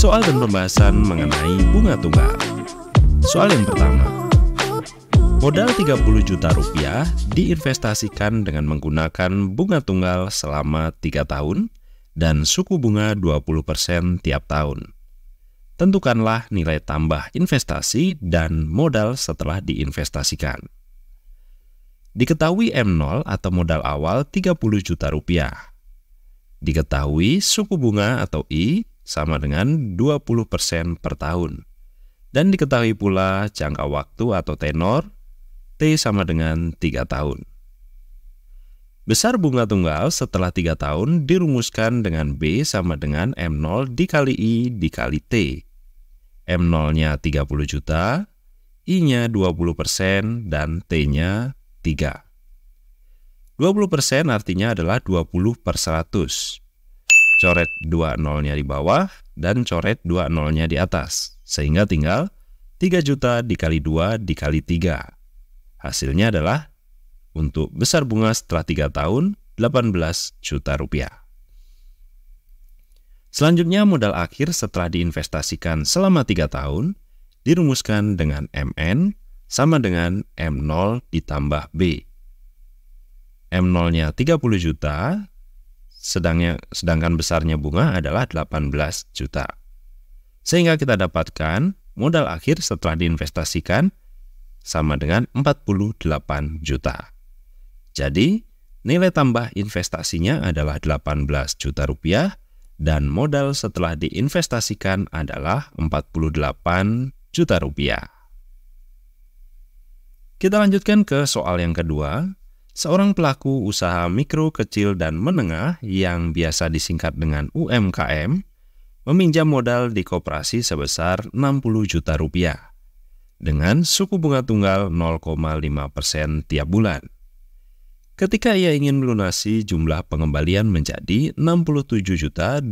Soal dan pembahasan mengenai bunga tunggal. Soal yang pertama. Modal 30 juta rupiah diinvestasikan dengan menggunakan bunga tunggal selama 3 tahun dan suku bunga 20% tiap tahun. Tentukanlah nilai tambah investasi dan modal setelah diinvestasikan. Diketahui M0 atau modal awal 30 juta rupiah. Diketahui suku bunga atau I sama dengan 20% per tahun. Dan diketahui pula jangka waktu atau tenor T sama dengan 3 tahun. Besar bunga tunggal setelah 3 tahun dirumuskan dengan B sama dengan M0 dikali I dikali T. M0-nya 30 juta, I-nya 20%, dan T-nya 3. 20% artinya adalah 20 per 100. Coret 2 nolnya di bawah dan coret 2 nolnya di atas. Sehingga tinggal 3 juta dikali 2 dikali 3. Hasilnya adalah untuk besar bunga setelah 3 tahun 18 juta rupiah. Selanjutnya modal akhir setelah diinvestasikan selama 3 tahun dirumuskan dengan MN sama dengan M0 ditambah B. M0-nya 30 juta, sedangkan besarnya bunga adalah 18 juta. Sehingga kita dapatkan modal akhir setelah diinvestasikan sama dengan 48 juta. Jadi, nilai tambah investasinya adalah 18 juta rupiah dan modal setelah diinvestasikan adalah 48 juta rupiah. Kita lanjutkan ke soal yang kedua. Seorang pelaku usaha mikro, kecil, dan menengah yang biasa disingkat dengan UMKM meminjam modal di koperasi sebesar 60 juta rupiah dengan suku bunga tunggal 0,5% tiap bulan. Ketika ia ingin melunasi, jumlah pengembalian menjadi 67.200.000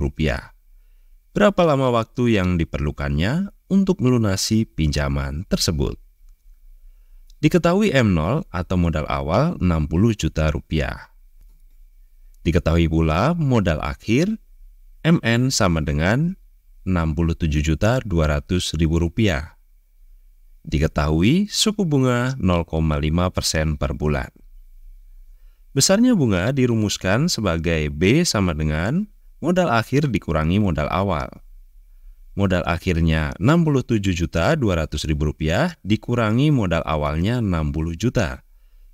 rupiah. Berapa lama waktu yang diperlukannya untuk melunasi pinjaman tersebut? Diketahui M0 atau modal awal 60 juta rupiah. Diketahui pula modal akhir MN sama dengan 67.200.000 rupiah. Diketahui suku bunga 0,5% per bulan. Besarnya bunga dirumuskan sebagai B sama dengan modal akhir dikurangi modal awal. Modal akhirnya 67.200.000 rupiah dikurangi modal awalnya 60 juta.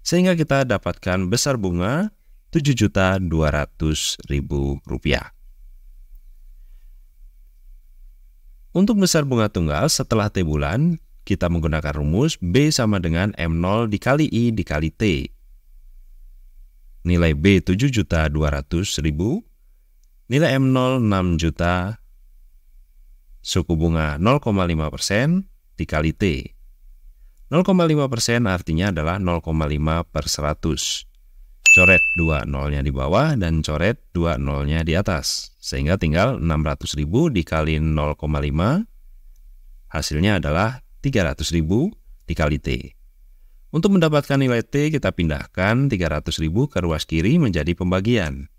Sehingga kita dapatkan besar bunga 7.200.000 rupiah. Untuk besar bunga tunggal setelah T bulan, kita menggunakan rumus B sama dengan M0 dikali I dikali T. Nilai B 7.200.000, nilai M0 6 juta, suku bunga 0,5% dikali T. 0,5% artinya adalah 0,5 per 100. Coret 2 nolnya di bawah dan coret 2 nolnya di atas. Sehingga tinggal 600.000 dikali 0,5. Hasilnya adalah 300.000 dikali T. Untuk mendapatkan nilai T, kita pindahkan 300.000 ke ruas kiri menjadi pembagian.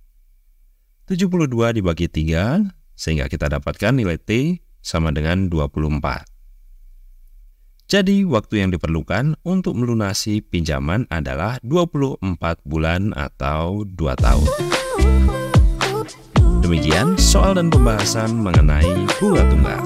72 dibagi 3, sehingga kita dapatkan nilai T sama dengan 24. Jadi, waktu yang diperlukan untuk melunasi pinjaman adalah 24 bulan atau 2 tahun. Demikian soal dan pembahasan mengenai bunga tunggal.